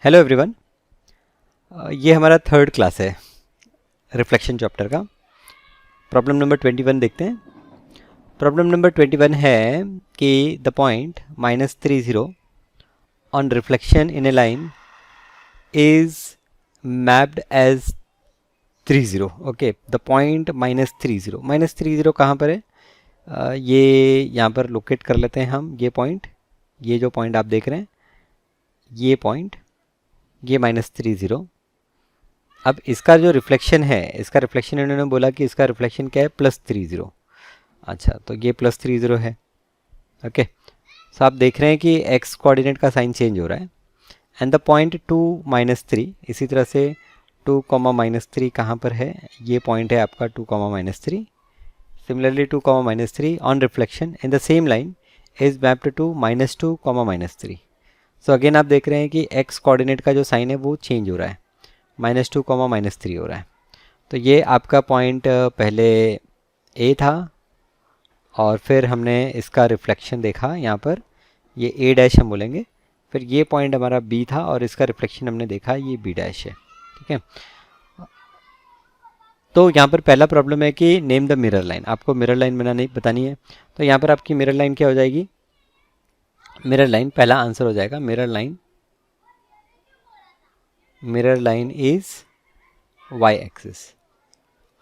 Hello everyone. ये हमारा third class है रिफ्लेक्शन चैप्टर का। प्रॉब्लम नंबर 21 देखते हैं। प्रॉब्लम नंबर 21 है कि the point -30 on reflection in a line is mapped as 30। Okay, the point -30 कहाँ पर है? ये यहाँ पर लोकेट कर लेते हैं हम। ये पॉइंट, ये जो पॉइंट आप देख रहे हैं, ये पॉइंट, ये -30। अब इसका जो रिफ्लेक्शन है, इसका रिफ्लेक्शन इन्होंने बोला कि इसका रिफ्लेक्शन क्या है, +30। अच्छा, तो ये +30 है। ओके, सो आप देख रहे हैं कि एक्स कोऑर्डिनेट का साइन चेंज हो रहा है। एंड द पॉइंट 2 -3, इसी तरह से 2, -3 कहाँ पर है? ये पॉइंट है आपका 2, -3। Similarly 2, -3 on reflection in the same line is mapped to -2, -3। So again आप देख रहे हैं कि एक्स कोऑर्डिनेट का जो साइन है वो चेंज हो रहा है, -2, -3 हो रहा है। तो ये आपका पॉइंट पहले ए था और फिर हमने इसका रिफ्लेक्शन देखा यहाँ पर, ये ए डैश हम बोलेंगे। फिर ये पॉइंट हमारा बी था और इसका रिफ्लेक्शन हमने देखा, ये बी डैश है। ठीक है, तो यहाँ पर पहला प्रॉब्लम है कि नेम द मिरर लाइन। आपको मिरर लाइन बतानी है। तो यहाँ पर आपकी मिरर लाइन क्या हो जाएगी? मिरर लाइन, पहला आंसर हो जाएगा mirror line is y axis.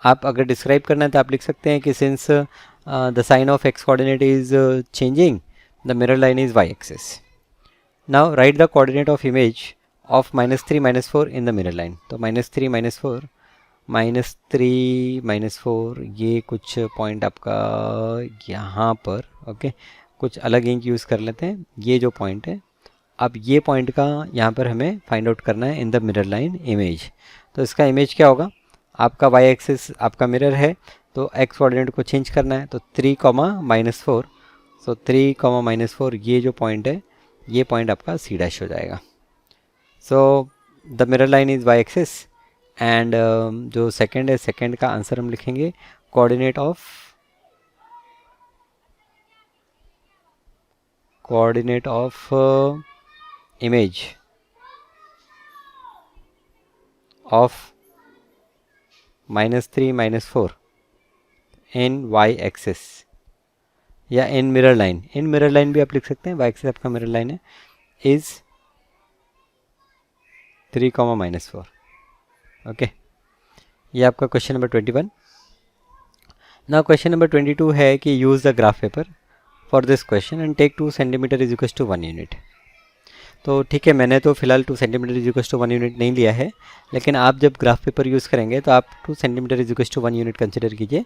आप अगर डिस्क्राइब करना है तो आप लिख सकते हैं कि since the sign of x coordinate is changing, the mirror line is y axis. Now write the coordinate of image of -3 -4 in the mirror line. तो -3 -4, -3 -4, ये कुछ पॉइंट आपका यहाँ पर। ओके, कुछ अलग इंक यूज़ कर लेते हैं। ये जो पॉइंट है, अब ये पॉइंट का यहाँ पर हमें फाइंड आउट करना है इन द मिरर लाइन इमेज। तो इसका इमेज क्या होगा? आपका वाई एक्सिस आपका मिरर है, तो एक्स कोऑर्डिनेट को चेंज करना है। तो 3, -4, सो 3, -4, ये जो पॉइंट है, ये पॉइंट आपका सी डैश हो जाएगा। So the mirror line is Y axis and जो सेकंड है, सेकंड का आंसर हम लिखेंगे coordinate of image of -3 -4 in Y axis या in mirror line. In mirror line भी आप लिख सकते हैं, वाई एक्सिस आपका मिरर लाइन है, इज 3, -4। ओके, ये आपका question number 21। Now question number 22 है कि use the graph paper for this question and take 2 centimetre is equals to 1 unit. तो ठीक है, मैंने तो फिलहाल 2 centimetre is equals to 1 unit नहीं लिया है, लेकिन आप जब ग्राफ पेपर यूज़ करेंगे तो आप 2 centimetre is equals to 1 unit consider कीजिए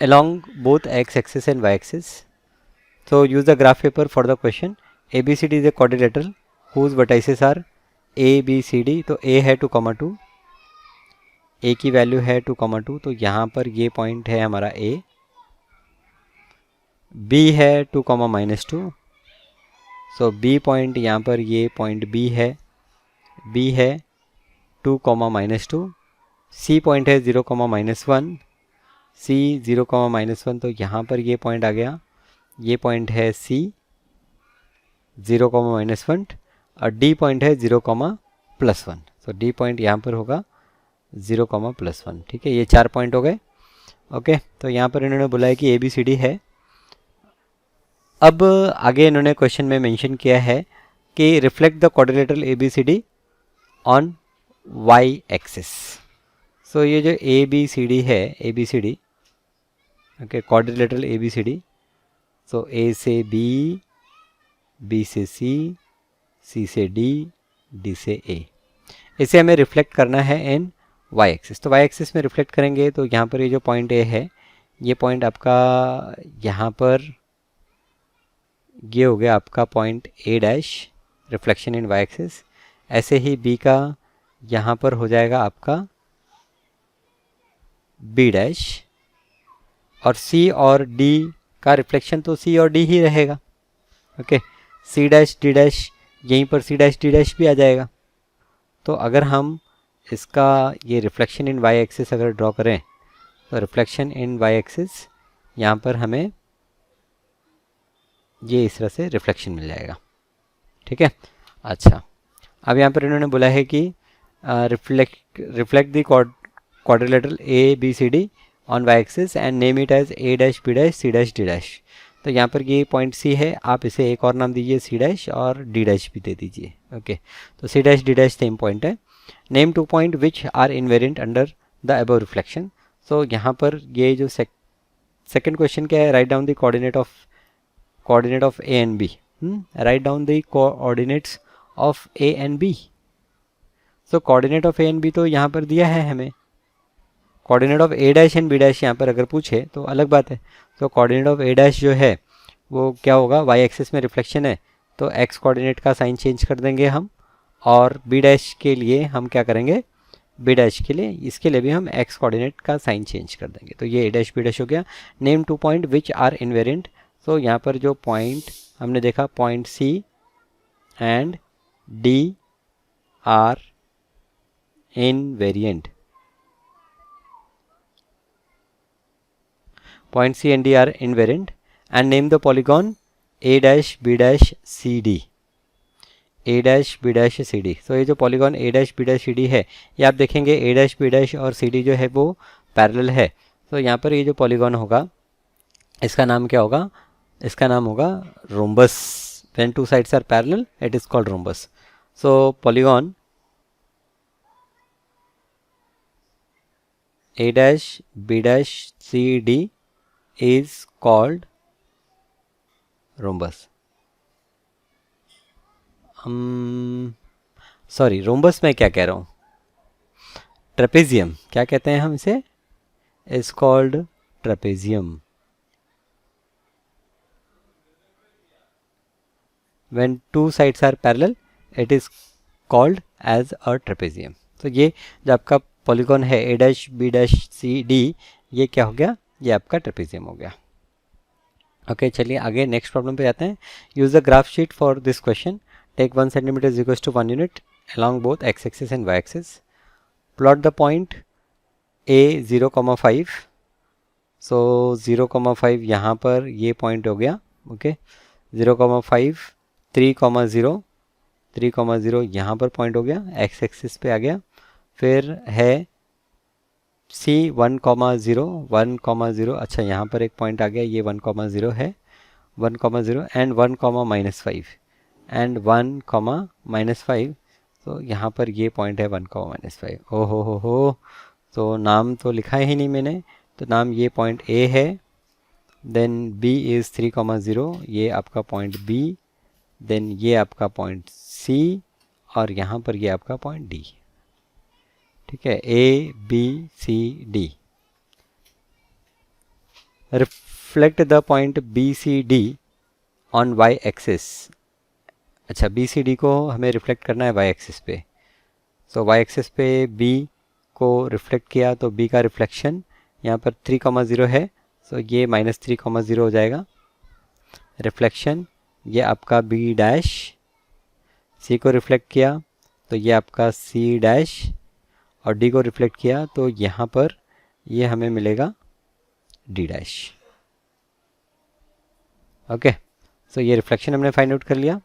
along both x axis and y axis. So use the graph paper for the question. ABCD is a quadrilateral whose vertices are ABCD. तो A है 2, 2, A की value है 2, 2, तो यहाँ पर ये point है हमारा A, B है 2, -2, सो B पॉइंट यहाँ पर, ये पॉइंट B है, B है 2, -2, C पॉइंट है 0, -1, C 0, -1, तो यहाँ पर ये पॉइंट आ गया, ये पॉइंट है C 0, -1 और D पॉइंट है 0, +1। सो D पॉइंट यहाँ पर होगा 0, +1। ठीक है, ये 4 पॉइंट हो गए। ओके, तो यहाँ पर इन्होंने बोला है कि ABCD है। अब आगे इन्होंने क्वेश्चन में मेंशन किया है कि reflect the quadrilateral ABCD on y axis. So ये जो ABCD है, ABCD, okay, quadrilateral ABCD, so A से B, B से C, C से D, D से A, इसे हमें रिफ्लेक्ट करना है इन y एक्सिस। तो y एक्सिस में रिफ्लेक्ट करेंगे तो यहाँ पर ये जो पॉइंट A है, ये पॉइंट आपका यहाँ पर ये हो गया आपका point A dash, reflection in y axis. ऐसे ही B का यहाँ पर हो जाएगा आपका B डैश, और C और D का रिफ्लेक्शन तो C और D ही रहेगा। Okay, C dash D dash, यहीं पर C डैश D डैश भी आ जाएगा। तो अगर हम इसका ये रिफ्लेक्शन इन y एक्सिस अगर ड्रॉ करें तो रिफ्लेक्शन इन y एक्सिस यहाँ पर हमें ये इस तरह से रिफ्लेक्शन मिल जाएगा। ठीक है, अच्छा, अब यहाँ पर इन्होंने बोला है कि reflect the quadrilateral A B C D on y axis and name it as A dash B dash C dash D dash. तो यहाँ पर ये पॉइंट सी है, आप इसे एक और नाम दीजिए सी डैश और डी डैश भी दे दीजिए। ओके, तो C dash D dash same point है। Name 2 point which are invariant under the above reflection. So यहाँ पर ये जो सेकंड क्वेश्चन क्या है, write down the coordinate of A and B. Write down the coordinates of A and B. So coordinate of A and B तो यहाँ पर दिया है हमें, coordinate of A dash and B dash यहाँ पर अगर पूछे तो अलग बात है। तो कोऑर्डिनेट ऑफ ए डैश जो है वो क्या होगा, वाई एक्सिस में रिफ्लेक्शन है तो एक्स कोऑर्डिनेट का साइन चेंज कर देंगे हम, और बी डैश के लिए हम क्या करेंगे, बी डैश के लिए, इसके लिए भी हम एक्स कोऑर्डिनेट का साइन चेंज कर देंगे। तो ये ए डैश बी डैश हो गया। Name 2 point which are invariant. So यहाँ पर जो पॉइंट हमने देखा, point C and D are invariant. Point C and D are invariant and name the polygon A dash B dash C D. A dash B dash C D. So ये जो polygon A dash B dash C D है, ये आप देखेंगे A dash B dash और C D जो है वो पैरेलल है। तो यहाँ पर ये जो polygon होगा इसका नाम क्या होगा, इसका नाम होगा rhombus. When two sides are parallel, it is called rhombus. So polygon A dash B dash C D is called rhombus. Sorry, rhombus मैं क्या कह रहा हूँ, ट्रेपेजियम क्या कहते हैं हम इसे, is called trapezium. When two sides are parallel, it is called as a trapezium. तो ये जो आपका पॉलीगॉन है A dash B dash C D, ये क्या हो गया, ये आपका ट्रेपेजियम हो गया। ओके, चलिए आगे नेक्स्ट प्रॉब्लम पे जाते हैं। Use the graph sheet for this question. Take 1 centimetre is equals to 1 unit along both x axis and y axis. Plot the point a 0,5. So 0,5 यहाँ पर ये पॉइंट हो गया। ओके, 0,5 3,0 3,0 यहाँ पर पॉइंट हो गया, x एक्सिस पे आ गया। फिर है C 1,0 1,0, अच्छा यहाँ पर एक पॉइंट आ गया, ये 1,0 है, 1,0 एंड 1,-5 एंड 1,-5। तो यहाँ पर ये पॉइंट है 1,-5। ओ हो, तो नाम तो लिखा ही नहीं मैंने, तो नाम ये पॉइंट A है। देन B इज़ 3,0, ये आपका पॉइंट B, देन ये आपका पॉइंट C, और यहाँ पर ये आपका पॉइंट D। ठीक है, A B C D। Reflect the point B C D on y axis. अच्छा, B C D को हमें रिफ्लेक्ट करना है y एक्सिस पे। सो y एक्सिस पे B को रिफ्लेक्ट किया तो B का रिफ्लेक्शन यहाँ पर 3,0 है, सो ये -3,0 हो जाएगा। रिफ्लेक्शन ये आपका B डैश, C को रिफ्लेक्ट किया तो ये आपका C डैश, और D को रिफ्लेक्ट किया तो यहाँ पर ये हमें मिलेगा D डैश। ओके, सो ये रिफ्लेक्शन हमने फाइंड आउट कर लिया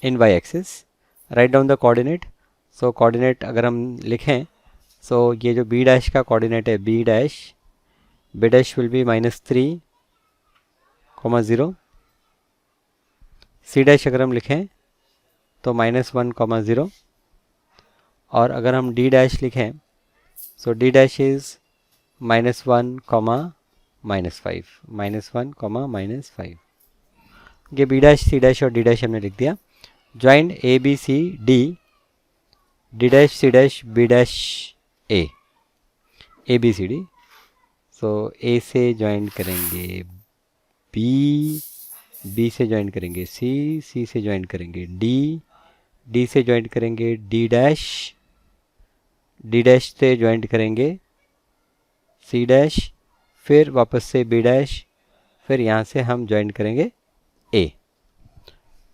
इन y axis. Right down the coordinate. So coordinate अगर हम लिखें, सो ये जो B डैश का कोऑर्डिनेट है B dash will be -3,0। C dash अगर हम लिखें तो -1,0, और अगर हम D डैश लिखें सो D डैश इज़ -1, -5 ये B डैश C डैश और D डैश हमने लिख दिया। Joint A B C D, D dash C dash B dash A, A B C D। So A से ज्वाइंट करेंगे B, B से joint करेंगे C, C से ज्वाइंट करेंगे D, D से ज्वाइंट करेंगे D डैश, D डैश से joint करेंगे C डैश, फिर वापस से B डैश, फिर यहाँ से हम ज्वाइंट करेंगे A।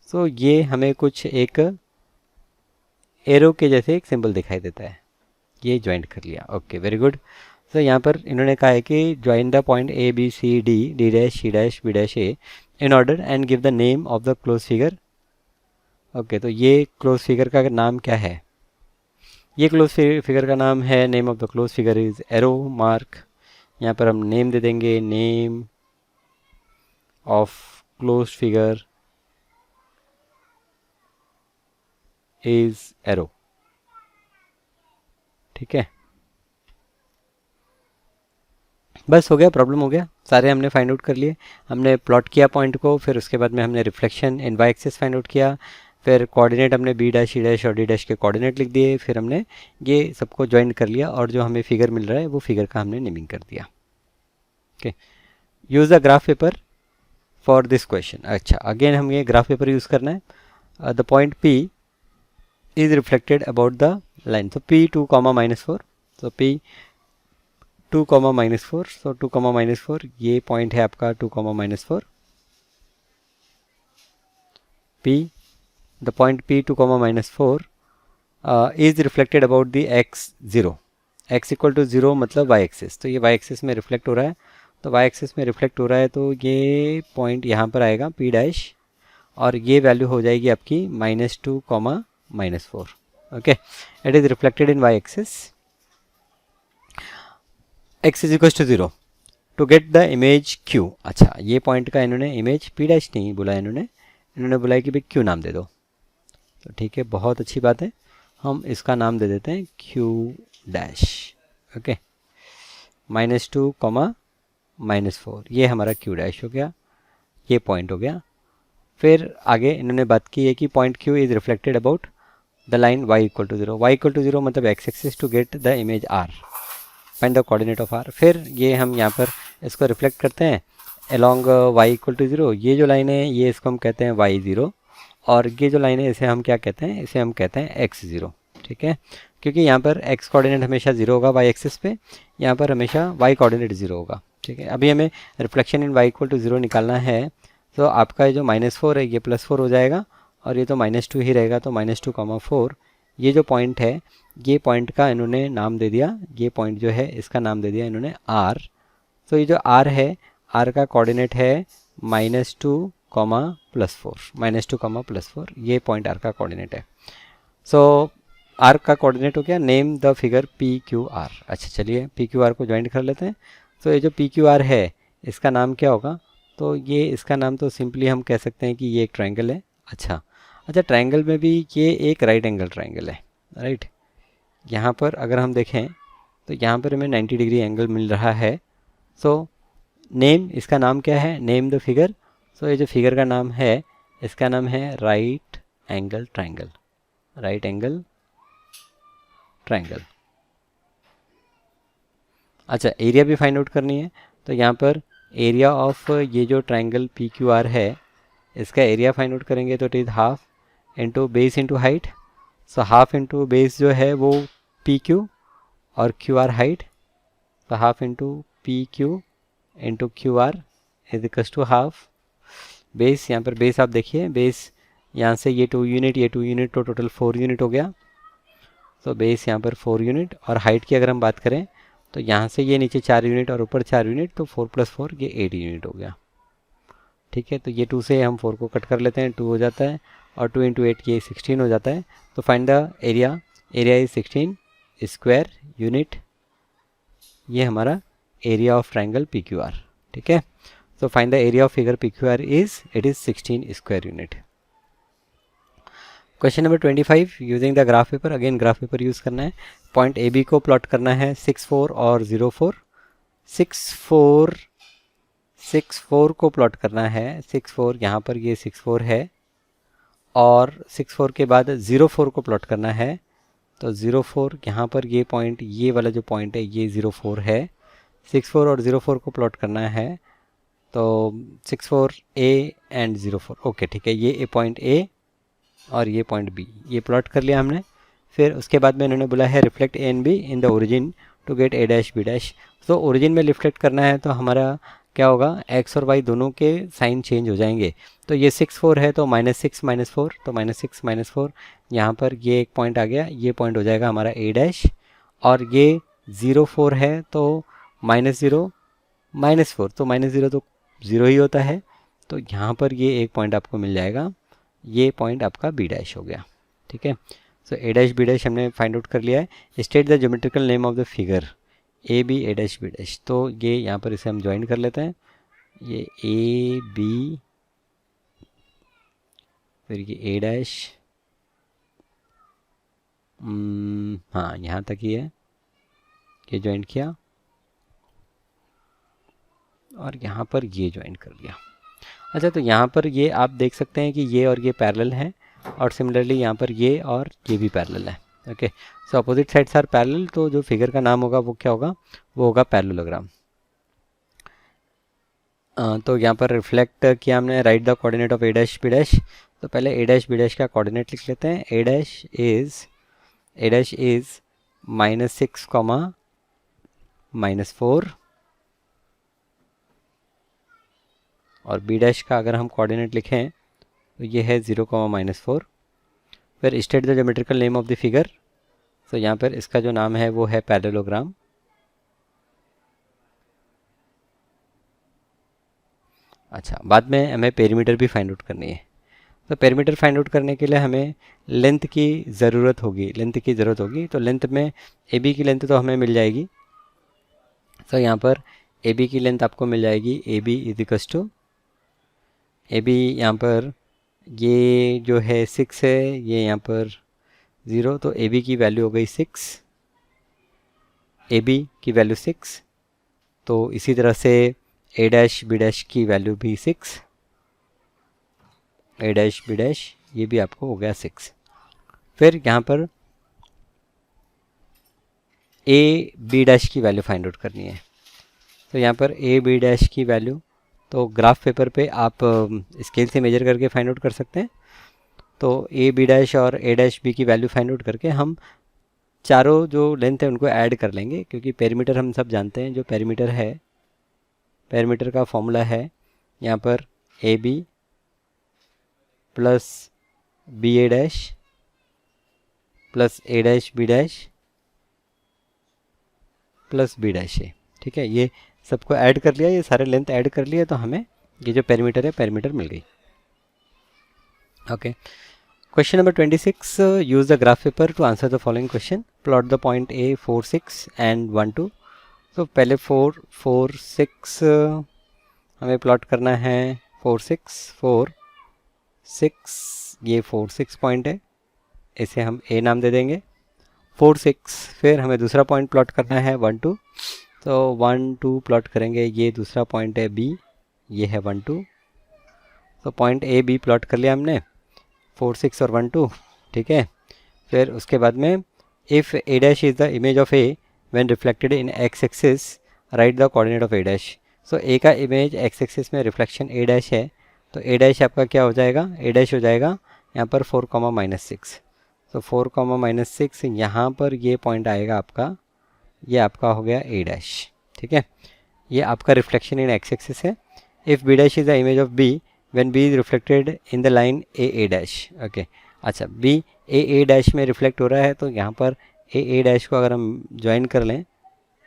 सो ये हमें कुछ एक एरो के जैसे एक सिंबल दिखाई देता है, ये ज्वाइंट कर लिया। Okay, very good. सो यहाँ पर इन्होंने कहा है कि join the point A B C D, D dash C dash B dash A in order and give the name of the close figure. Okay, तो ये क्लोज फिगर का नाम क्या है? ये क्लोज फिगर का नाम है, name of the close figure is arrow mark. यहाँ पर हम नेम दे देंगे, name of close figure is arrow. ठीक है, बस हो गया, प्रॉब्लम हो गया, सारे हमने फाइंड आउट कर लिए। हमने प्लॉट किया पॉइंट को, फिर उसके बाद में हमने reflection in Y axis find out किया, फिर कोऑर्डिनेट हमने बी डैश, ई डैश और डी डैश के कोऑर्डिनेट लिख दिए, फिर हमने ये सबको ज्वाइन कर लिया और जो हमें फिगर मिल रहा है वो फिगर का हमने नेमिंग कर दिया। Okay, use the graph paper for this question. अच्छा, अगेन हम ये ग्राफ पेपर यूज़ करना है। The point P is reflected about the line, so P2 comma minus 4, so P2 comma minus 4, so 2 comma minus 4 ये point है आपका 2 comma minus 4। P, the point P2 comma minus 4 is reflected about the x0, x equal to 0 मतलब y axis, तो ये y axis में reflect हो रहा है, तो y एक्सिस में रिफ्लेक्ट हो रहा है तो ये पॉइंट यहाँ पर आएगा P डैश, और ये वैल्यू हो जाएगी आपकी -2 comma -4। okay, it is reflected in y axis, x is equals to 0 to get the image q। अच्छा, ये पॉइंट का इन्होंने इमेज p डैश नहीं बोला, इन्होंने बोला कि भाई q नाम दे दो, तो ठीक है, बहुत अच्छी बात है, हम इसका नाम दे देते हैं q डैश। ओके, -2 -4 ये हमारा q डैश हो गया, ये पॉइंट हो गया। फिर आगे इन्होंने बात की है कि point q is reflected about the line y equal to 0, y equal to 0 मतलब x axis to get the image r, find the coordinate of r। फिर ये हम यहाँ पर इसको रिफ्लेक्ट करते हैं अलोंग y इक्वल टू 0, ये जो लाइन है ये इसको हम कहते हैं y0, और ये जो लाइन है इसे हम क्या कहते हैं, इसे हम कहते हैं x0। ठीक है, क्योंकि यहाँ पर x कोऑर्डिनेट हमेशा 0 होगा y एक्सिस पे, यहाँ पर हमेशा y कोऑर्डिनेट 0 होगा। ठीक है, अभी हमें reflection in y equal to 0 निकालना है, तो आपका जो -4 है ये +4 हो जाएगा, और ये तो -2 ही रहेगा, तो -2 4 ये जो पॉइंट है, ये पॉइंट का इन्होंने नाम दे दिया, ये पॉइंट जो है इसका नाम दे दिया इन्होंने r। तो ये जो r है, r का कोऑर्डिनेट है -2 +4, ये पॉइंट r का कोऑर्डिनेट है। सो r का कोऑर्डिनेट हो गया, नेम द फिगर PQR। अच्छा, चलिए PQR को ज्वाइन कर लेते हैं। तो ये जो PQR है इसका नाम क्या होगा, तो ये इसका नाम तो सिंपली हम कह सकते हैं कि ये एक ट्रायंगल है। अच्छा, ट्रायंगल में भी ये एक राइट एंगल ट्रायंगल है, राइट। यहाँ पर अगर हम देखें तो यहाँ पर हमें 90 डिग्री एंगल मिल रहा है। सो नेम, इसका नाम क्या है, नेम द फिगर। सो ये जो फिगर का नाम है इसका नाम है right angle triangle, right angle triangle. अच्छा, एरिया भी फाइंड आउट करनी है, तो यहाँ पर एरिया ऑफ ये जो ट्रायंगल PQR है इसका एरिया फाइंड आउट करेंगे, तो it is half into base into height. So half into base जो है वो PQ और QR हाइट, तो half into PQ into QR is equals to half base. यहाँ पर बेस आप देखिए, बेस यहाँ से ये 2 यूनिट, ये 2 यूनिट, तो टोटल 4 यूनिट हो गया। तो बेस यहाँ पर 4 यूनिट, और हाइट की अगर हम बात करें तो यहाँ से ये नीचे 4 यूनिट और ऊपर 4 यूनिट, तो 4 + 4 ये 8 यूनिट हो गया। ठीक है, तो ये 2 से हम 4 को कट कर लेते हैं, 2 हो जाता है, और 2 × 8 ये 16 हो जाता है। तो find the area, area is 16 square unit, ये हमारा एरिया ऑफ ट्रायंगल PQR। ठीक है, so find the area of figure PQR is, it is 16 square unit। Question number 25, using the graph paper. Again graph paper use करना है, point AB को plot करना है 6 4 और 0 4। 6 4 को प्लॉट करना है, 6 4 यहाँ पर ये 6 4 है, और 6 4 के बाद 0 4 को प्लॉट करना है, तो 0 4 यहाँ पर ये पॉइंट, ये वाला जो पॉइंट है ये 0 4 है। 6 4 और 0 4 को प्लॉट करना है, तो 6 4 A एंड 0 4। ओके, ठीक है, ये पॉइंट A और ये पॉइंट B, ये प्लॉट कर लिया हमने। फिर उसके बाद में इन्होंने बोला है reflect A and B in the origin to get A dash B dash. तो ओरिजिन में रिफ्लेक्ट करना है, तो हमारा क्या होगा, x और y दोनों के साइन चेंज हो जाएंगे। तो ये 6 4 है, तो -6 -4, तो -6 -4 यहाँ पर ये एक पॉइंट आ गया, ये पॉइंट हो जाएगा हमारा A डैश, और ये 0 4 है, तो -0 -4, तो -0 तो 0 ही होता है, तो यहाँ पर ये एक पॉइंट आपको मिल जाएगा ये पॉइंट आपका बी डैश हो गया, ठीक है। So A dash B dash हमने फाइंड आउट कर लिया है। State the geometrical name of the figure A B A dash B dash. तो ये यहाँ पर इसे हम ज्वाइन कर लेते हैं, ये ए बी, फिर ये ए डैश, हाँ यहाँ तक ही है, ये ज्वाइन किया और यहाँ पर ये ज्वाइन कर लिया। अच्छा, तो यहाँ पर ये आप देख सकते हैं कि ये और ये पैरेलल हैं, और सिमिलरली यहाँ पर ये और ये भी पैरेलल है। Okay, so opposite sides are parallel, तो जो फिगर का नाम होगा वो क्या होगा, वो होगा पैरेललोग्राम। तो यहाँ पर रिफ्लेक्ट किया हमने, right the coordinate of A dash B dash. तो पहले ए डैश बी डैश का कोऑर्डिनेट लिख लेते हैं। ए डैश इज़ -6, -4, और बी डैश का अगर हम कोऑर्डिनेट लिखें तो ये है 0, -4। फिर state the geometrical name of the figure. तो यहाँ पर इसका जो नाम है वो है पैरेललोग्राम। अच्छा, बाद में हमें पेरीमीटर भी फाइंड आउट करनी है। तो पेरीमीटर फाइंड आउट करने के लिए हमें लेंथ की ज़रूरत होगी। तो लेंथ में ए बी की लेंथ तो हमें मिल जाएगी। तो यहाँ पर ए बी की लेंथ आपको मिल जाएगी, A B is equals to, A B यहाँ पर ये जो है 6 है, ये यहाँ पर 0, तो ए बी की वैल्यू हो गई 6, ए बी की वैल्यू 6। तो इसी तरह से ए डैश बी डैश की वैल्यू भी 6, ए डैश बी डैश ये भी आपको हो गया 6। फिर यहाँ पर ए बी डैश की वैल्यू फाइंड आउट करनी है। तो यहाँ पर ए बी डैश की वैल्यू तो ग्राफ पेपर पे आप स्केल से मेजर करके फाइंड आउट कर सकते हैं। तो ए बी डैश और ए डैश बी की वैल्यू फाइंड आउट करके हम चारों जो लेंथ है उनको ऐड कर लेंगे, क्योंकि पेरीमीटर हम सब जानते हैं, जो पेरीमीटर है, पेरीमीटर का फॉर्मूला है यहाँ पर A B plus B A dash plus A dash B dash plus B dash A, ठीक है। ये सबको ऐड कर लिया, ये सारे लेंथ ऐड कर लिए, तो हमें ये जो पेरीमीटर है पेरीमीटर मिल गई। Okay, question number 26, use the graph paper two answer the following question. Plot the point A 4 6 and 1 2। तो पहले 4 4 6 हमें प्लॉट करना है, 4 6, ये 4 6 पॉइंट है, इसे हम ए नाम दे देंगे, 4 6। फिर हमें दूसरा पॉइंट प्लॉट करना है 1 2, तो 1 2 प्लॉट करेंगे, ये दूसरा पॉइंट है बी, ये है 1 2। तो पॉइंट ए बी प्लॉट कर लिया हमने, 4 6 और 1 2, ठीक है। फिर उसके बाद में if A dash is the image of A when reflected in x axis, write the coordinate of A dash. So A का इमेज एक्स एक्सिस में रिफ्लेक्शन ए डैश है, तो ए डैश आपका क्या हो जाएगा, ए डैश हो जाएगा यहाँ पर 4, -6। तो 4, -6 यहाँ पर ये पॉइंट आएगा आपका, ये आपका हो गया ए डैश, ठीक है। ये आपका रिफ्लेक्शन इन एक्स एक्सिस है। If B dash is the image of B when B is reflected in the line A A dash. Okay, अच्छा, बी ए डैश में रिफ्लेक्ट हो रहा है, तो यहाँ पर ए डैश को अगर हम ज्वाइन कर लें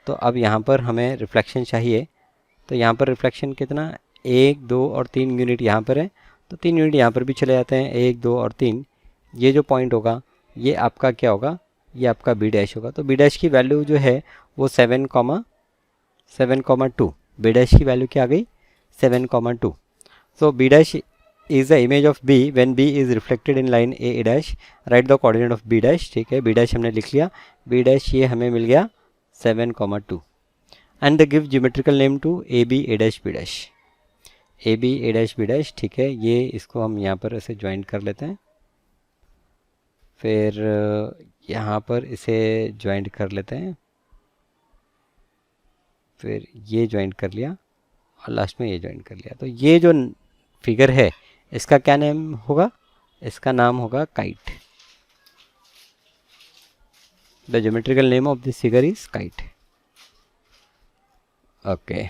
तो अब यहाँ पर हमें रिफ्लेक्शन चाहिए। तो यहाँ पर रिफ्लेक्शन कितना, 1 2 और 3 यूनिट यहाँ पर है, तो 3 यूनिट यहाँ पर भी चले जाते हैं, 1 2 और 3। ये जो पॉइंट होगा ये आपका क्या होगा, ये आपका बी डैश होगा। तो बी डैश की वैल्यू जो है वो 7,2। बी डैश की वैल्यू क्या आ गई, 7,2। So B dash is the image of B when B is reflected in line A dash, write the coordinate of B dash, ठीक है। बी डैश हमने लिख लिया, बी डैश ये हमें मिल गया 7,2। And the give geometrical name to A B A dash B dash, A B A dash B dash, ठीक है। ये इसको हम यहाँ पर ऐसे ज्वाइन कर लेते हैं, फिर यहाँ पर इसे ज्वाइंट कर लेते हैं, फिर ये ज्वाइंट कर लिया और लास्ट में ये ज्वाइंट कर लिया। तो ये जो फिगर है इसका क्या नाम होगा, इसका नाम होगा kite. The geometrical name of this figure is kite. Okay,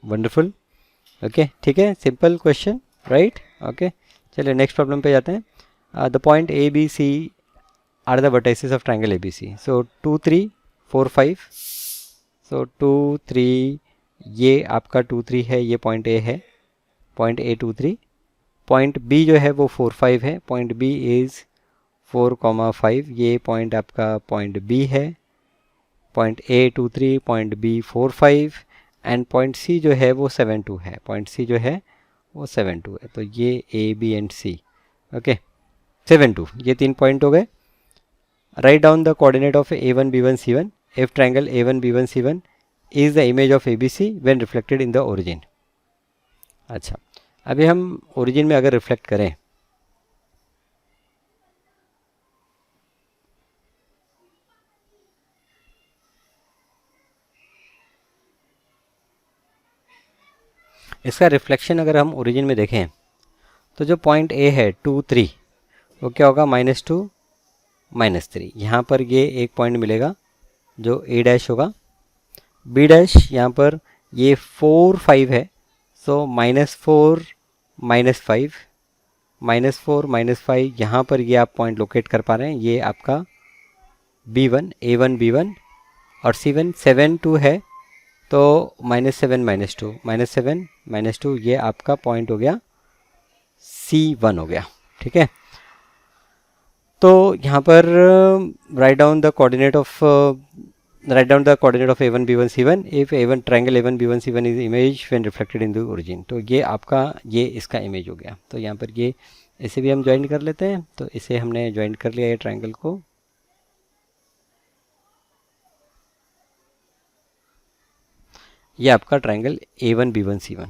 wonderful. Okay, ठीक है, सिंपल क्वेश्चन, राइट। ओके, चलिए नेक्स्ट प्रॉब्लम पे जाते हैं। the point A, B, C are the vertices of triangle ABC. So 2 3 4 5. So 2 3 ये आपका 2 3 है, ये पॉइंट A है, पॉइंट A 2 3, पॉइंट बी जो है वो 4 5 है, पॉइंट बी इज़ 4,5, ये पॉइंट आपका पॉइंट बी है, point A 2 3, point B 4 5 and point C जो है वो 7 2 है, पॉइंट सी जो है वो 7 2 है। तो ये A B and C, okay 7 2, ये 3 पॉइंट हो गए। Right down the coordinate of A1 B1 C1 if triangle A1 B1 C1 is the image of ABC when reflected in the origin. अच्छा, अभी हम ओरिजिन में अगर रिफ्लेक्ट करें, इसका रिफ्लेक्शन अगर हम ओरिजिन में देखें तो जो पॉइंट ए है 2 3, वो क्या होगा -2 -3। यहाँ पर ये एक पॉइंट मिलेगा जो ए डैश होगा, बी डैश यहाँ पर ये 4 5 है, सो -4 -5, -4 -5, यहाँ पर ये आप पॉइंट लोकेट कर पा रहे हैं, ये आपका B1 A1 B1 और C1 7 2 है, तो -7 -2 -7 -2 ये आपका पॉइंट हो गया C1 हो गया, ठीक है। तो यहाँ पर right down the coordinate of A1 B1 C1 if A1 triangle A1 B1 C1 is image when reflected in the origin. तो ये आपका ये इसका इमेज हो गया। तो यहाँ पर ये इसे भी हम ज्वाइन कर लेते हैं। तो इसे हमने ज्वाइन कर लिया ये ट्रायंगल को। ये आपका triangle A1 B1 C1।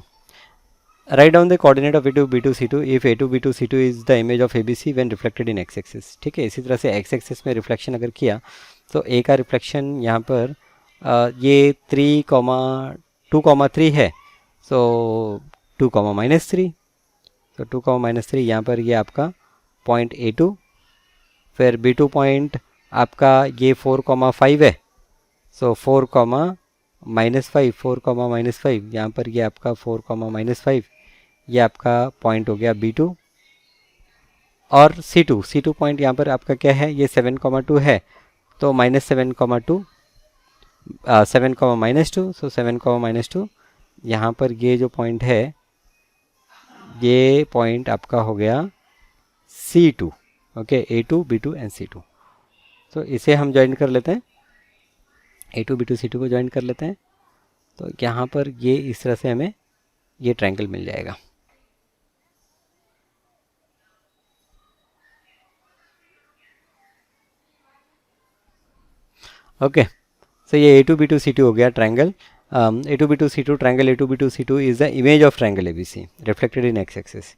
Right down the coordinate of A2 B2 C2 if A2 B2 C2 is the image of ABC when reflected in x axis. ठीक है, इसी तरह से एक्स एक्सिस में रिफ्लेक्शन अगर किया तो ए का रिफ्लेक्शन यहाँ पर ये 3,2,3 है, सो 2, -3, तो 2, -3 यहाँ पर ये आपका पॉइंट A2, फिर B2 पॉइंट आपका ये 4,5 है, सो 4, -5, 4, -5 यहाँ पर ये आपका 4, -5 ये आपका पॉइंट हो गया B2। और C2 पॉइंट यहाँ पर आपका क्या है, ये 7,2 है, तो -7, 7, -2, सो 7, -2 यहाँ पर ये जो पॉइंट है ये पॉइंट आपका हो गया C2। Okay, A2 B2 and C2। तो इसे हम ज्वाइन कर लेते हैं, A2 B2 C2 को ज्वाइन कर लेते हैं। तो यहाँ पर ये इस तरह से हमें ये ट्रायंगल मिल जाएगा। ओके, सो ये A2 B2 C2 हो गया triangle. A2 B2 C2 triangle A2 B2 C2 is the image of triangle ABC reflected in x axis.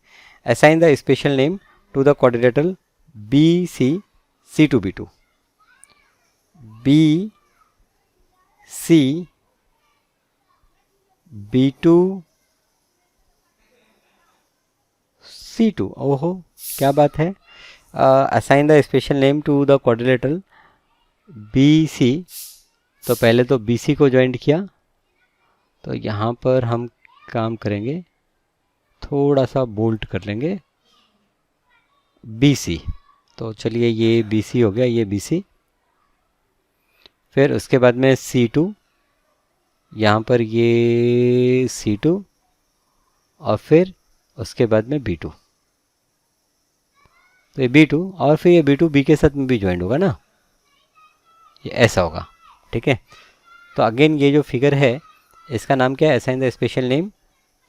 Assign the special name to the quadrilateral BC C2 B2। BC B2 C2, ओहो क्या बात है। Assign the special name to the quadrilateral BC। तो पहले तो BC को joint किया, तो यहाँ पर हम काम करेंगे, थोड़ा सा बोल्ट कर लेंगे BC। तो चलिए ये BC हो गया, ये BC। फिर उसके बाद में C2, यहाँ पर ये C2 और फिर उसके बाद में B2। तो ये B2 और फिर ये B2 B के साथ में भी ज्वाइंट होगा ना, ये ऐसा होगा। ठीक है, तो अगेन ये जो फिगर है इसका नाम क्या है, असाइन द स्पेशल नेम।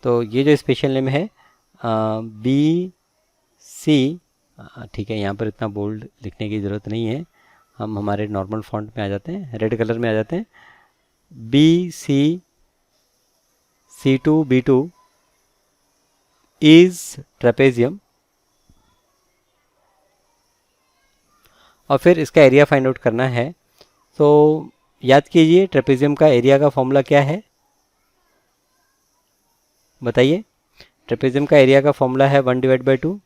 तो ये जो स्पेशल नेम है BC, ठीक है, यहाँ पर इतना बोल्ड लिखने की ज़रूरत नहीं है, हम हमारे नॉर्मल फॉन्ट में आ जाते हैं, रेड कलर में आ जाते हैं। BC C2 B2 is trapezium, और फिर इसका एरिया फाइंड आउट करना है। तो याद कीजिए ट्रेपेजियम का एरिया का फॉर्मूला क्या है, बताइए। ट्रेपेजियम का एरिया का फॉर्मूला है 1/2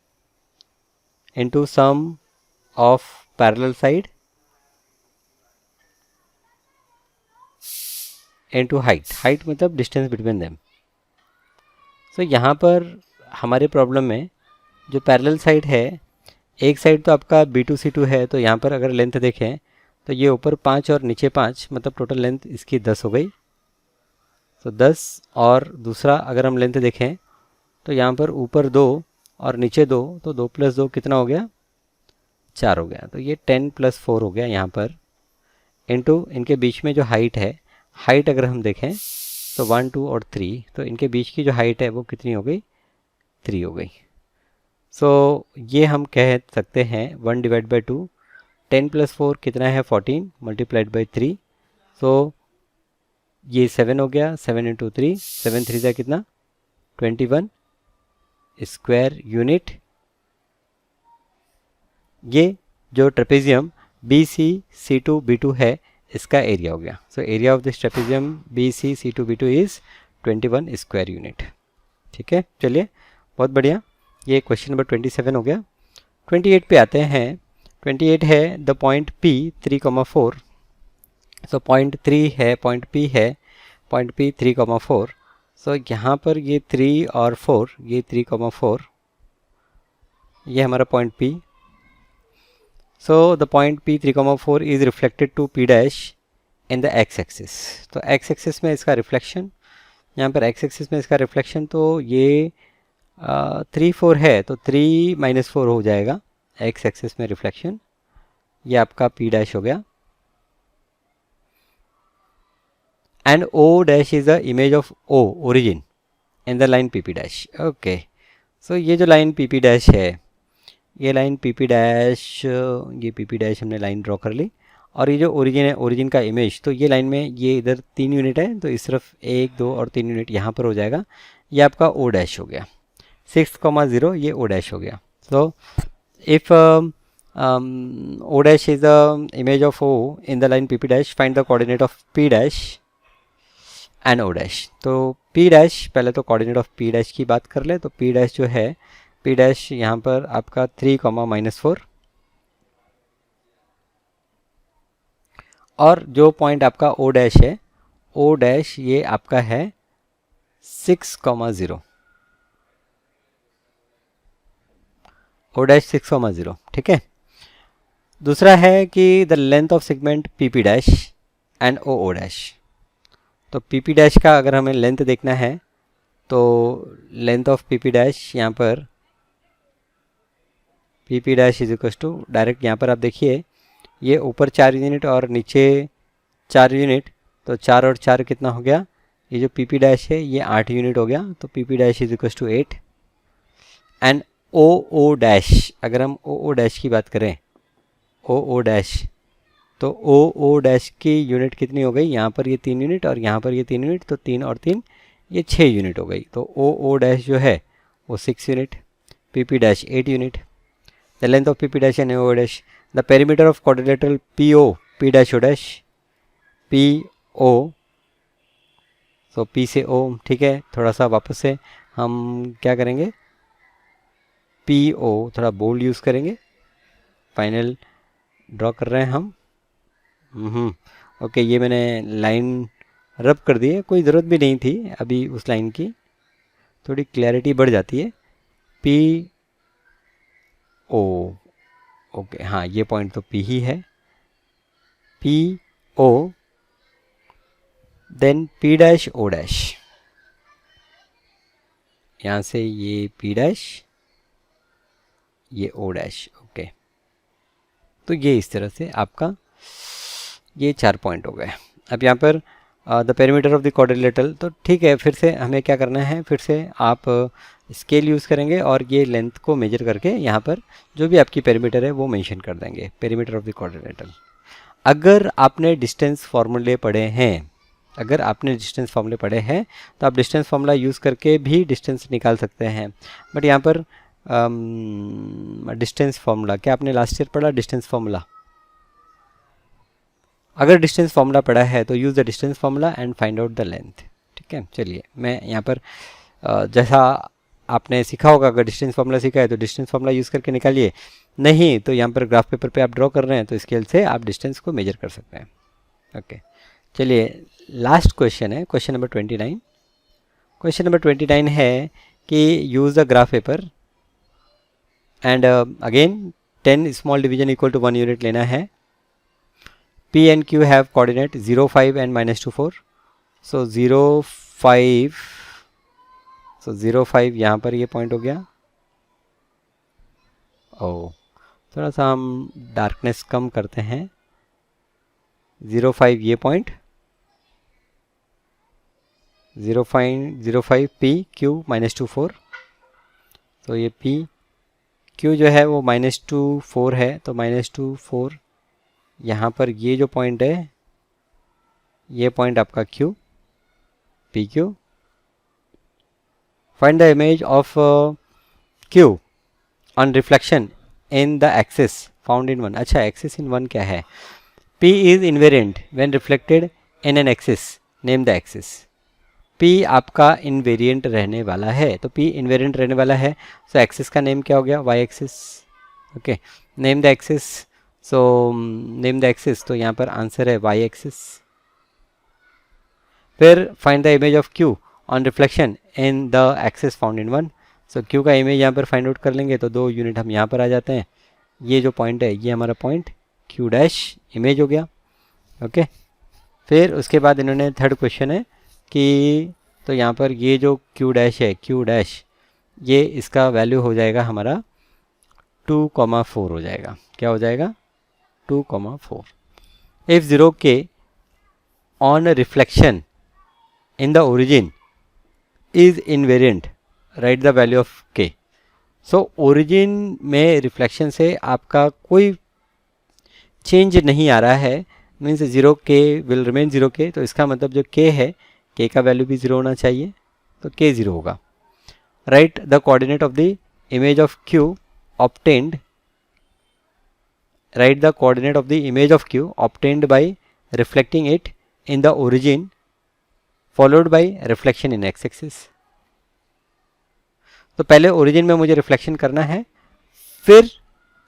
into sum of parallel side into height. Height मतलब डिस्टेंस बिटवीन देम। सो यहाँ पर हमारे प्रॉब्लम में जो पैरेलल साइड है, एक साइड तो आपका B2 C2 है, तो यहाँ पर अगर लेंथ देखें तो ये ऊपर 5 और नीचे 5, मतलब टोटल लेंथ इसकी 10 हो गई। तो 10, और दूसरा अगर हम लेंथ देखें तो यहाँ पर ऊपर 2 और नीचे 2, तो 2 + 2 कितना हो गया, 4 हो गया। तो ये 10 + 4 हो गया यहाँ पर, इनटू इनके बीच में जो हाइट है, हाइट अगर हम देखें तो 1, 2 और 3, तो इनके बीच की जो हाइट है वो कितनी हो गई, 3 हो गई। सो ये हम कह सकते हैं 1/2, 10 + 4 कितना है, 14 × 3, सो ये 7 हो गया, 7 × 3, 7 3 का कितना, 21 स्क्वायर यूनिट। ये जो ट्रेपेजियम BC/C2B2 है, इसका एरिया हो गया। So area of this trapezium BC/C2B2 is 21 square unit. ठीक है, चलिए बहुत बढ़िया, ये क्वेश्चन नंबर 27 हो गया। 28 पे आते हैं। 28 है the point P 3,4। So point 3 है, पॉइंट P है, पॉइंट P 3,4। सो यहाँ पर ये 3 और 4, ये 3,4, ये हमारा point P। So the point P 3,4 is reflected to P dash in the x axis। तो x axis में इसका रिफ्लेक्शन, यहाँ पर x axis में इसका रिफ्लेक्शन, तो ये 3 4 है, तो 3 - 4 हो जाएगा x axis में रिफ्लेक्शन। ये आपका P डैश हो गया। And O dash is the image of O origin in the line PP dash. Okay, so ये जो लाइन PP डैश है, ये लाइन PP डैश, ये PP डैश हमने लाइन ड्रॉ कर ली, और ये जो ओरिजिन है, ओरिजिन का इमेज, तो ये लाइन में ये इधर 3 यूनिट है, तो इस तरफ 1 2 और 3 यूनिट यहाँ पर हो जाएगा। ये आपका O डैश हो गया, 6,0 ये O डैश हो गया। So if O dash is the image of O in the line PP dash, find the coordinate of P dash and O dash. तो P डैश, पहले तो कोऑर्डिनेट ऑफ P डैश की बात कर ले, तो P डैश जो है, P डैश यहाँ पर आपका 3, -4, और जो पॉइंट आपका O डैश है, O डैश ये आपका है 6,0, O डैश 6,0। ठीक है, दूसरा है कि the length of segment PP dash and O dash. तो PP डैश का अगर हमें लेंथ देखना है, तो लेंथ ऑफ PP डैश यहाँ पर, PP dash is equal to, direct यहाँ पर आप देखिए, ये ऊपर 4 यूनिट और नीचे 4 यूनिट, तो 4 और 4 कितना हो गया, ये जो PP डैश है ये 8 यूनिट हो गया, तो PP dash is equal to 8। And O dash, अगर हम O डैश की बात करें, O डैश, तो O डैश की यूनिट कितनी हो गई, यहाँ पर ये 3 यूनिट और यहाँ पर ये 3 यूनिट, तो 3 और 3 ये 6 यूनिट हो गई। तो O डैश जो है वो 6 unit, PP dash 8 unit. The length of PP dash and O dash, the perimeter of quadrilateral PO P dash O dash, PO, so P से O। ठीक है, थोड़ा सा वापस से हम क्या करेंगे, PO थोड़ा बोल्ड यूज़ करेंगे, फाइनल ड्रॉ कर रहे हैं हम। ओके, ये मैंने लाइन रब कर दी है, कोई ज़रूरत भी नहीं थी अभी उस लाइन की, थोड़ी क्लैरिटी बढ़ जाती है। PO, ओके, हाँ ये पॉइंट तो P ही है, PO, then P dash O dash, यहाँ से ये P डैश, ये O डैश। ओके, तो ये इस तरह से आपका ये 4 पॉइंट हो गए। अब यहाँ पर the perimeter of the quadrilateral, तो ठीक है, फिर से हमें क्या करना है, फिर से आप स्केल यूज़ करेंगे और ये लेंथ को मेजर करके यहाँ पर जो भी आपकी पेरीमीटर है वो मेंशन कर देंगे, पेरीमीटर ऑफ द क्वाड्रिलेटरल। अगर आपने डिस्टेंस फार्मूले पढ़े हैं, अगर आपने डिस्टेंस फार्मूले पढ़े हैं तो आप डिस्टेंस फार्मूला यूज़ करके भी डिस्टेंस निकाल सकते हैं। बट यहाँ पर डिस्टेंस फार्मूला, क्या आपने लास्ट ईयर पढ़ा डिस्टेंस फार्मूला? अगर डिस्टेंस फार्मूला पढ़ा है तो use the distance formula and find out the length. ठीक है, चलिए मैं यहाँ पर जैसा आपने सीखा होगा, अगर डिस्टेंस फार्मूला सीखा है तो डिस्टेंस फार्मूला यूज़ करके निकालिए, नहीं तो यहाँ पर ग्राफ पेपर पे आप ड्रॉ कर रहे हैं तो स्केल से आप डिस्टेंस को मेजर कर सकते हैं। ओके, चलिए लास्ट क्वेश्चन है, क्वेश्चन नंबर 29। क्वेश्चन नंबर 29 है कि use the graph paper and again 10 small division equal to 1 unit लेना है। P and Q have coordinate 0 5 and -2 4। so 0 5, so 0 5 यहाँ पर ये पॉइंट हो गया, ओ, थोड़ा सा हम डार्कनेस कम करते हैं, 05 ये पॉइंट, 0.05 पी क्यू -24, तो ये पी क्यू जो है वो -24 है, तो -24 यहाँ पर ये जो पॉइंट है, ये पॉइंट आपका Q, P Q. Find the image of Q on reflection in the axis found in 1। अच्छा, एक्सिस इन 1 क्या है? P is invariant when reflected in an axis, name the axis। P आपका इन्वेरिएंट रहने वाला है, तो P इन्वेरिएंट रहने वाला है, सो एक्सिस का नेम क्या हो गया? y axis. Okay, name the axis, so name the axis, तो यहाँ पर आंसर है y एक्सिस। फिर find the image of Q on reflection in the axis found in 1। So Q का इमेज यहाँ पर फाइंड आउट कर लेंगे, तो 2 यूनिट हम यहाँ पर आ जाते हैं, ये जो पॉइंट है ये हमारा पॉइंट Q डैश इमेज हो गया। ओके, फिर उसके बाद इन्होंने थर्ड क्वेश्चन है कि तो यहाँ पर ये जो Q डैश है, Q डैश, ये इसका वैल्यू हो जाएगा हमारा 2,4 हो जाएगा। क्या हो जाएगा? 2,4। If 0k on reflection in the origin is invariant, right the value of k। So origin में रिफ्लेक्शन से आपका कोई चेंज नहीं आ रहा है, means 0k will remain 0k, तो इसका मतलब जो k है, k का वैल्यू भी 0 होना चाहिए, तो k 0 होगा। Right the coordinate of the image of q obtained, right the coordinate of the image of q obtained bye reflecting it in the origin followed by reflection in x axis. तो पहले origin में मुझे reflection करना है, फिर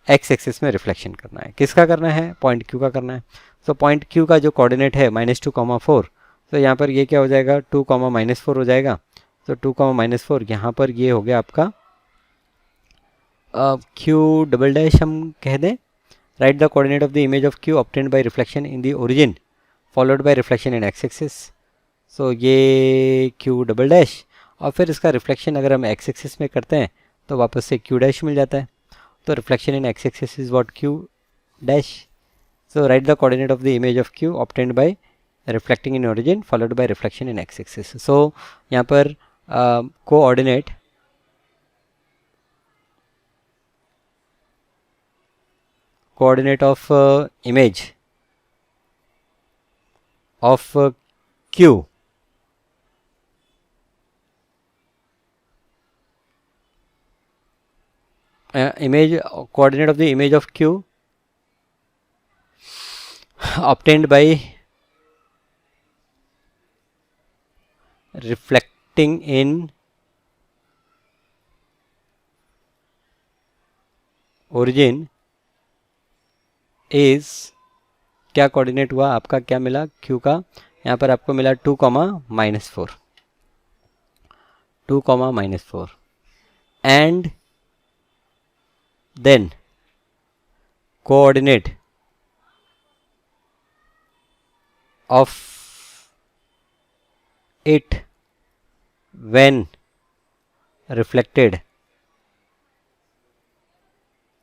x axis में reflection करना है। किसका करना है? पॉइंट Q का करना है। तो पॉइंट Q का जो कोऑर्डिनेट है -2,4, तो यहाँ पर ये क्या हो जाएगा? 2, -4 हो जाएगा। तो 2, -4 यहाँ पर ये हो गया आपका Q डबल डैश हम कह दें। Write the coordinate of the image of Q obtained by reflection in the origin followed by reflection in x axis. So ये Q डबल डैश, और फिर इसका रिफ्लेक्शन अगर हम x एक्सिस में करते हैं तो वापस से Q डैश मिल जाता है। तो reflection in x axis is what? Q dash। So write the coordinate of the image of Q obtained by reflecting in origin followed by reflection in x axis। So यहाँ पर coordinate of image of Q coordinate of the image of Q obtained by reflecting in origin is, क्या coordinate हुआ आपका? क्या मिला Q का? यहाँ पर आपको मिला 2, -4, 2, -4, and then coordinate of it when reflected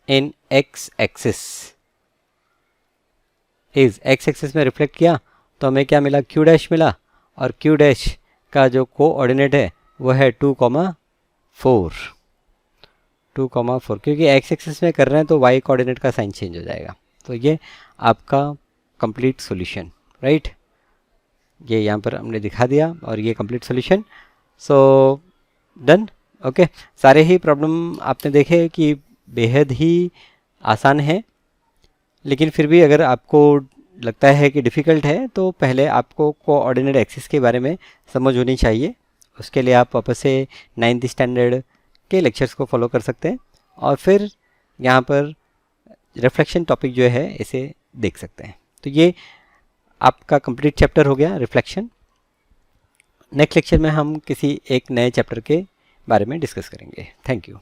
in x axis is, x axis में रिफ्लेक्ट किया तो हमें क्या मिला? Q डैश मिला, और Q डैश का जो कोऑर्डिनेट है वो है 2,4, 2,4, क्योंकि x एक्सिस में कर रहे हैं तो y कोऑर्डिनेट का साइन चेंज हो जाएगा। तो ये आपका कंप्लीट सॉल्यूशन, राइट, ये यहाँ पर हमने दिखा दिया, और ये complete solution. So done. Okay, सारे ही प्रॉब्लम आपने देखे कि बेहद ही आसान है, लेकिन फिर भी अगर आपको लगता है कि डिफ़िकल्ट है तो पहले आपको कोऑर्डिनेट एक्सिस के बारे में समझ होनी चाहिए। उसके लिए आप वापस से 9th स्टैंडर्ड के लेक्चर्स को फॉलो कर सकते हैं, और फिर यहाँ पर रिफ्लेक्शन टॉपिक जो है इसे देख सकते हैं। तो ये आपका कंप्लीट चैप्टर हो गया रिफ्लेक्शन। नेक्स्ट लेक्चर में हम किसी एक नए चैप्टर के बारे में डिस्कस करेंगे। Thank you.